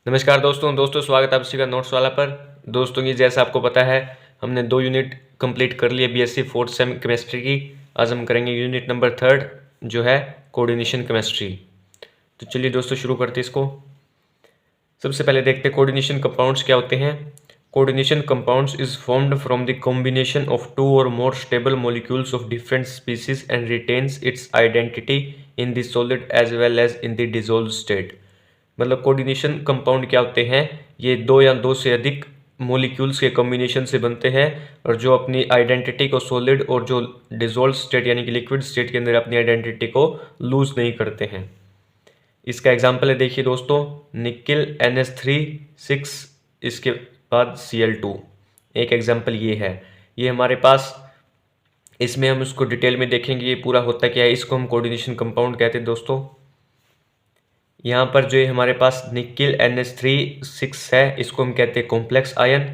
नमस्कार दोस्तों स्वागत है आप सभी का नोट्स वाला पर। दोस्तों ये जैसा आपको पता है हमने 2 यूनिट कंप्लीट कर लिए बीएससी फोर्थ सेम केमिस्ट्री की। आज हम करेंगे यूनिट नंबर 3 जो है कोऑर्डिनेशन केमिस्ट्री। तो चलिए दोस्तों शुरू करते हैं इसको। सबसे पहले देखते हैं कोऑर्डिनेशन कंपाउंड्स क्या होते हैं। Coordination compounds is formed from the combination of 2 और more stable molecules of different species and retains its identity in the solid as well as in the dissolved state. मतलब कोऑर्डिनेशन कंपाउंड क्या होते हैं, ये 2 या 2 से अधिक मॉलिक्यूल्स के कॉम्बिनेशन से बनते हैं और जो अपनी आइडेंटिटी को सॉलिड और जो डिसॉल्व स्टेट यानी कि लिक्विड स्टेट के अंदर अपनी आइडेंटिटी को लूज नहीं करते हैं। इसका एग्जांपल है, देखिए दोस्तों, निकिल NH3 6, इसके बाद Cl2। एक एग्जांपल ये है, ये हमारे पास, इसमें हम इसको डिटेल में देखेंगे ये पूरा होता क्या है। इसको हम कोऑर्डिनेशन कंपाउंड कहते हैं दोस्तों। यहाँ पर जो हमारे पास निकिल NH3 6 है, इसको हम कहते हैं कॉम्प्लेक्स आयन।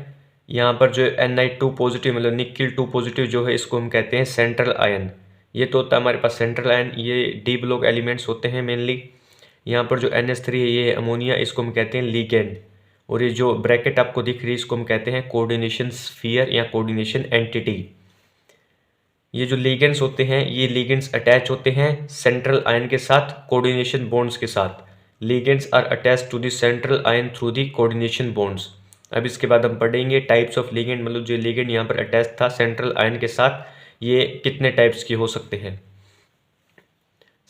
यहाँ पर जो Ni2 पॉजिटिव मतलब निकिल 2 पॉजिटिव जो है, इसको हम कहते हैं सेंट्रल आयन। ये तो होता है हमारे पास सेंट्रल आयन, ये डी ब्लॉक एलिमेंट्स होते हैं मेनली। यहाँ पर जो NH3 है ये अमोनिया, इसको हम कहते हैं लिगेंड। और ये जो ब्रैकेट आपको दिख रही है इसको हम कहते हैं कोऑर्डिनेशन स्फीयर या कोऑर्डिनेशन एंटिटी। ये जो लिगेंड्स होते हैं ये लिगेंड्स अटैच होते हैं सेंट्रल आयन के साथ कोऑर्डिनेशन बॉन्ड्स के साथ। Ligands are attach to the central ion through the coordination bonds. अब इसके बाद हम पढ़ेंगे टाइप्स ऑफ लिगेंड, मतलब जो लिगेंड यहाँ पर अटैच था सेंट्रल आयन के साथ, ये कितने टाइप्स के हो सकते हैं।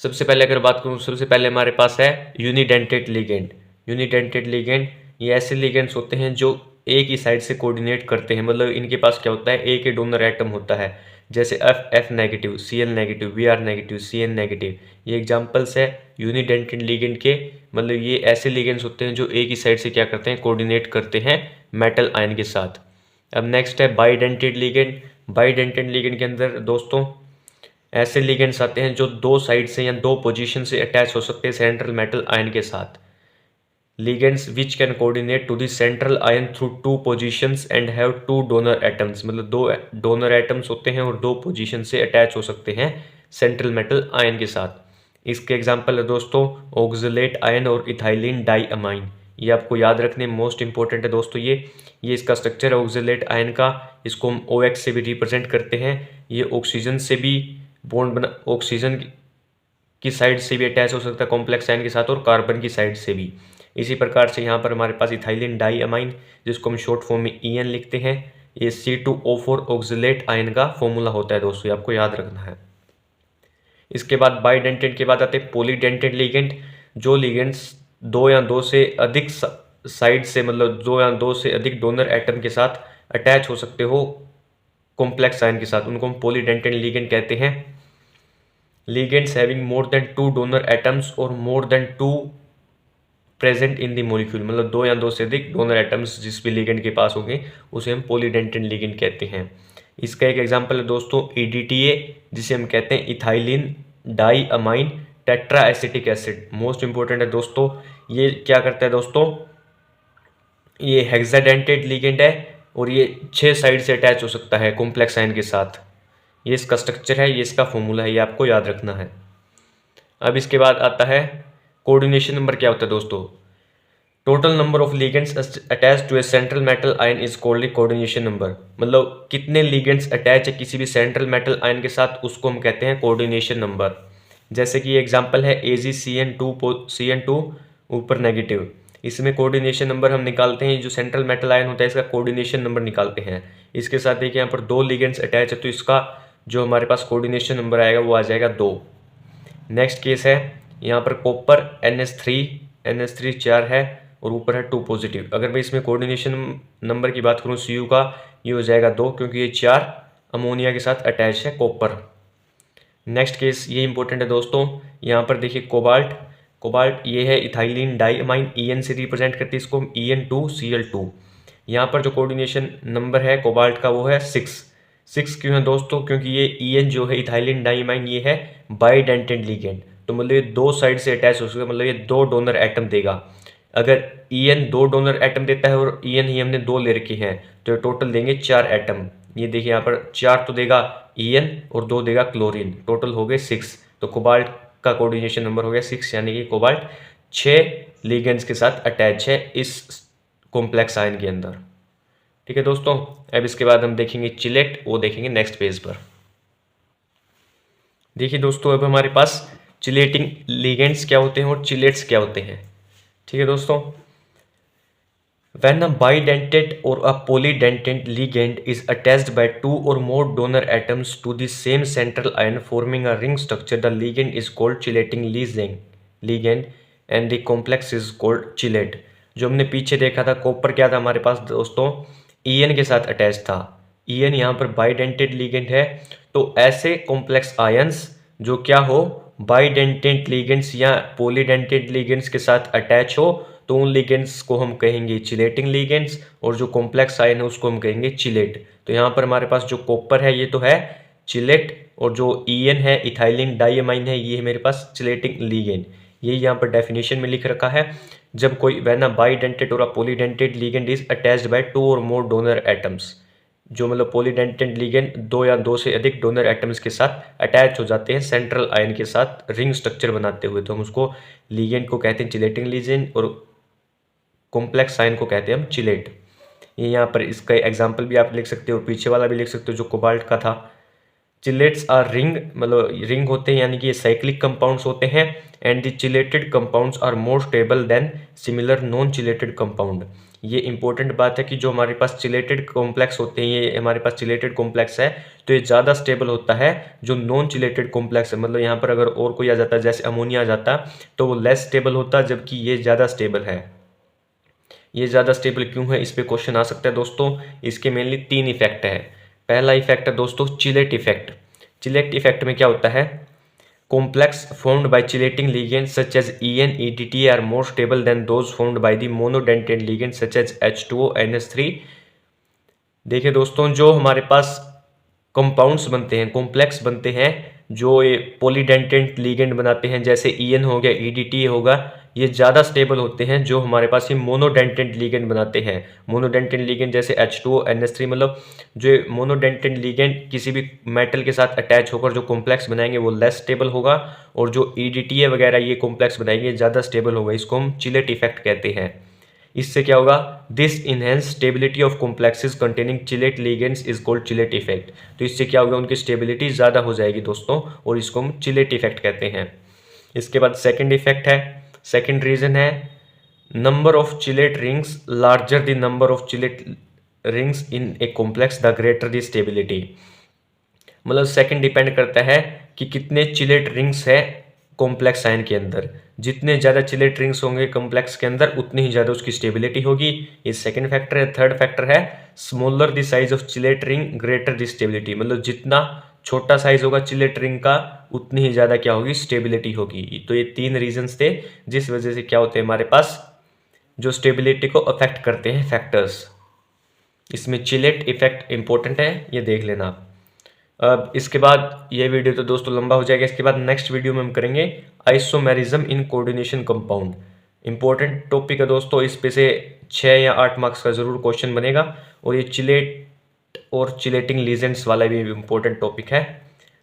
सबसे पहले अगर बात करूँ, सबसे पहले हमारे पास है यूनिडेंटेड लिगेंड। यूनिडेंटेड लिगेंड ये ऐसे लिगेंड्स होते हैं जो एक ही साइड से कोऑर्डिनेट करते हैं, मतलब इनके पास क्या होता है, एक ही डोनर एटम होता है। जैसे F negative, Cl negative, Br negative, Cn negative, ये एग्जांपल्स है यूनिडेंटेड लिगेंड के। मतलब ये ऐसे लिगेंड्स होते हैं जो एक ही साइड से क्या करते हैं, कोऑर्डिनेट करते हैं मेटल आयन के साथ। अब नेक्स्ट है बाइडेंटेड लिगेंड। बाइडेंटेड लिगेंड के अंदर दोस्तों ऐसे लिगेंड्स आते हैं जो 2 साइड से या 2 पोजीशन से अटैच हो सकते हैं सेंट्रल मेटल आयन के साथ। Ligands which can coordinate to the central ion through 2 positions and have 2 donor atoms. मतलब 2 डोनर एटम्स होते हैं और 2 पोजीशन से अटैच हो सकते हैं सेंट्रल मेटल आयन के साथ। इसके एग्जांपल है दोस्तों ऑक्सलेट आयन और इथाइलिन डाइअमाइन। ये आपको याद रखने मोस्ट इंपॉर्टेंट है दोस्तों। ये इसका स्ट्रक्चर है ऑक्सलेट आयन का। इसको हम OX से भी रिप्रेजेंट करते हैं। ये ऑक्सीजन से भी बॉन्ड बना, ऑक्सीजन की साइड से भी अटैच हो सकता है कॉम्प्लेक्स आयन के साथ और कार्बन की साइड से भी। इसी प्रकार से यहाँ पर हमारे पास इथाइलिन डाइअमाइन, जिसको हम शॉर्ट फॉर्म में EN लिखते हैं, ये C2O4 ऑक्सलेट आयन का फॉर्मूला होता है दोस्तों, ये आपको याद रखना है। इसके बाद बाइडेंटेड के बाद आते हैं पॉलीडेंटेड लिगेंड। जो लिगेंड्स 2 या 2 से अधिक साइड से, मतलब 2 या 2 से अधिक डोनर एटम के साथ अटैच हो सकते हो कॉम्प्लेक्स आयन के साथ, उनको हम पॉलीडेंटेड लिगेंड कहते हैं। Ligands having more than 2 donor atoms और more than 2 present in the molecule, मतलब 2 या 2 से अधिक डोनर एटम्स जिस भी लिगेंड के पास होंगे उसे हम पॉलीडेंटेड लिगेंड कहते हैं। इसका एक एग्जांपल है दोस्तों EDTA, जिसे हम कहते हैं ethylene diamine tetra acetic acid. Most important है दोस्तों। ये क्या करता है दोस्तों, ये हेक्साडेंटेड लिगेंड है और ये 6 साइड से अटैच हो सकता है कॉम्प्लेक्स आयन के साथ। ये इसका स्ट्रक्चर है, ये इसका फॉर्मूला है, ये आपको याद रखना है। अब इसके बाद आता है कोऑर्डिनेशन नंबर क्या होता है दोस्तों। Total number of ligands attach to a central metal ion is called coordination number. मतलब कितने लिगेंड्स अटैच है किसी भी सेंट्रल मेटल आयन के साथ, उसको हम कहते हैं कोऑर्डिनेशन नंबर। जैसे कि एग्जांपल है AgCN2 ऊपर नेगेटिव। इसमें कोऑर्डिनेशन नंबर हम निकालते हैं, जो सेंट्रल मेटल आयन होता है इसका कोऑर्डिनेशन नंबर निकालते हैं। इसके साथ देखिए यहाँ पर 2 लिगेंड्स अटैच है तो इसका जो हमारे पास कोऑर्डिनेशन नंबर आएगा वो आ जाएगा 2। नेक्स्ट केस है यहाँ पर कॉपर NH3 4 है और ऊपर है 2 पॉजिटिव। अगर मैं इसमें कोऑर्डिनेशन नंबर की बात करूँ Cu का, ये हो जाएगा 2 क्योंकि ये 4 अमोनिया के साथ अटैच है कॉपर। नेक्स्ट केस ये इंपॉर्टेंट है दोस्तों, यहाँ पर देखिए कोबाल्ट ये है इथाइलिन डाइअमाइन, EN से रिप्रेजेंट करती है, इसको हम EN2Cl2। यहाँ पर जो कोऑर्डिनेशन नंबर है कोबाल्ट का वो है 6 क्यों है दोस्तों, क्योंकि ये EN जो है इथाइलिन डाइअमाइन ये है बाइडेंटेड लिगेंड, तो मतलब ये 2 साइड से अटैच हो सकता है, मतलब ये 2 डोनर एटम देगा। अगर EN 2 डोनर एटम देता है और EN ही हमने 2 ले रखी हैं तो ये टोटल देंगे 4 एटम। ये देखिए यहाँ पर 4 तो देगा EN और 2 देगा क्लोरीन, टोटल हो गए 6। तो कोबाल्ट का कोऑर्डिनेशन नंबर हो गया 6, यानी कि कोबाल्ट 6 लिगेंड्स के साथ अटैच है इस कॉम्प्लेक्स आयन के अंदर। ठीक है दोस्तों, अब इसके बाद हम देखेंगे चिलेट, वो देखेंगे नेक्स्ट पेज पर। देखिए दोस्तों, अब हमारे पास चिलेटिंग लिगेंड्स क्या होते हैं और चिलेट्स क्या होते हैं। ठीक है दोस्तों, when a bidentate or a polydentate ligand is attached by two or more donor atoms to the same central ion forming a ring structure, the ligand is called chelating ligand and the complex is called chelate। जो हमने पीछे देखा था, copper क्या था हमारे पास दोस्तों, ईएन के साथ अटैच था। ईएन यहाँ पर बाइडेंटेट लिगेंड है, तो ऐसे कॉम्प्लेक्स आयंस जो क्या हो, बाइडेंटेट लिगेंड्स या पॉलीडेंटेट लिगेंड्स के साथ अटैच हो, तो उन लिगेंड्स को हम कहेंगे चिलेटिंग लिगेंड्स, और जो कॉम्प्लेक्स आयन है उसको हम कहेंगे चिलेट। तो यहाँ पर हमारे पास जो कॉपर है ये तो है चिलेट, और जो ईएन है इथाइलिन डाइअमाइन है, ये है मेरे पास चिलेटिंग लिगेंड। ये यहाँ पर डेफिनेशन में लिख रखा है, जब कोई व्हेन अ बाइडेंटेट और a polydentate ligand is attached by two और मोर डोनर एटम्स, जो मतलब पॉलीडेंटेट लिगेंड दो या दो से अधिक डोनर एटम्स के साथ अटैच हो जाते हैं सेंट्रल आयन के साथ रिंग स्ट्रक्चर बनाते हुए, तो हम उसको लिगेंड को कहते हैं चिलेटिंग लिगेंड, और कॉम्प्लेक्स आयन को कहते हैं हम चिलेट। ये यहाँ पर इसका एग्जांपल भी आप लिख सकते हो, पीछे वाला भी लिख सकते हो जो कोबाल्ट का था। चिलेट्स आर रिंग, मतलब रिंग होते हैं, यानी कि ये साइक्लिक कंपाउंड्स होते हैं, and the chelated compounds are more stable than similar non chelated compound. ये इंपॉर्टेंट बात है कि जो हमारे पास चिलेटेड कॉम्प्लेक्स होते हैं, ये हमारे पास चिलेटेड कॉम्प्लेक्स है तो ये ज़्यादा स्टेबल होता है जो नॉन चिलेटेड कॉम्प्लेक्स है। मतलब यहाँ पर अगर और कोई आ जाता है, जैसे अमोनिया आ जाता, तो वो लेस स्टेबल होता, जबकि ये ज़्यादा स्टेबल है। ये ज़्यादा स्टेबल क्यों है, इस पे क्वेश्चन आ सकता है दोस्तों। इसके मेनली 3 इफेक्ट है। पहला इफेक्ट है दोस्तों चिलेट इफेक्ट। चिलेट इफेक्ट में क्या होता है, complex formed by chelating ligand such as EN EDTA are more stable than those formed by the monodentate ligand such as H2O NH3। देखिए दोस्तों, जो हमारे पास कंपाउंड्स बनते हैं, कॉम्प्लेक्स बनते हैं, जो ये पॉलीडेंटेट लिगेंड बनाते हैं, जैसे EN हो गया, EDTA होगा, ये ज़्यादा स्टेबल होते हैं जो हमारे पास ये मोनोडेंटेट लिगेंड बनाते हैं। मोनोडेंटेट लिगेंड जैसे H2O NH3, मतलब जो मोनोडेंटेट लिगेंड किसी भी मेटल के साथ अटैच होकर जो कॉम्प्लेक्स बनाएंगे वो लेस स्टेबल होगा, और जो EDTA वगैरह ये कॉम्प्लेक्स बनाएंगे ज़्यादा स्टेबल होगा। इसको हम चिलेट इफेक्ट कहते हैं। इससे क्या होगा, this enhance stability of complexes containing chelate ligands is called chelate effect. तो इससे क्या होगा, उनकी स्टेबिलिटी ज़्यादा हो जाएगी दोस्तों, और इसको हम चिलेट इफेक्ट कहते हैं। इसके बाद सेकंड इफेक्ट है, सेकंड रीजन है number of chelate rings larger the number of chelate rings in a complex the greater the stability. मतलब सेकंड डिपेंड करता है कि कितने चिलेट रिंग्स है कॉम्प्लेक्स आयन के अंदर। जितने ज़्यादा चिलेट रिंग्स होंगे कॉम्प्लेक्स के अंदर, उतनी ही ज़्यादा उसकी स्टेबिलिटी होगी। ये सेकंड फैक्टर है। थर्ड फैक्टर है smaller the size of chelate ring greater the stability. मतलब जितना छोटा साइज होगा चिलेट रिंग का, उतनी ही ज़्यादा क्या होगी, स्टेबिलिटी होगी। तो ये 3 रीजंस थे जिस वजह से क्या होते हैं हमारे पास, जो स्टेबिलिटी को अफेक्ट करते हैं फैक्टर्स। इसमें चिलेट इफेक्ट इंपॉर्टेंट है, ये देख लेना आप। अब इसके बाद ये वीडियो तो दोस्तों लंबा हो जाएगा। इसके बाद नेक्स्ट वीडियो में हम करेंगे isomerism in coordination compound. Important topic है दोस्तों, इस पे से 6 या 8 मार्क्स का जरूर क्वेश्चन बनेगा, और ये चिलेट और चिलेटिंग लीजेंड्स वाला भी इंपॉर्टेंट टॉपिक है।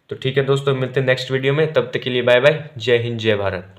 तो ठीक है दोस्तों, मिलते हैं नेक्स्ट वीडियो में, तब तक के लिए बाय बाय। जय हिंद, जय भारत।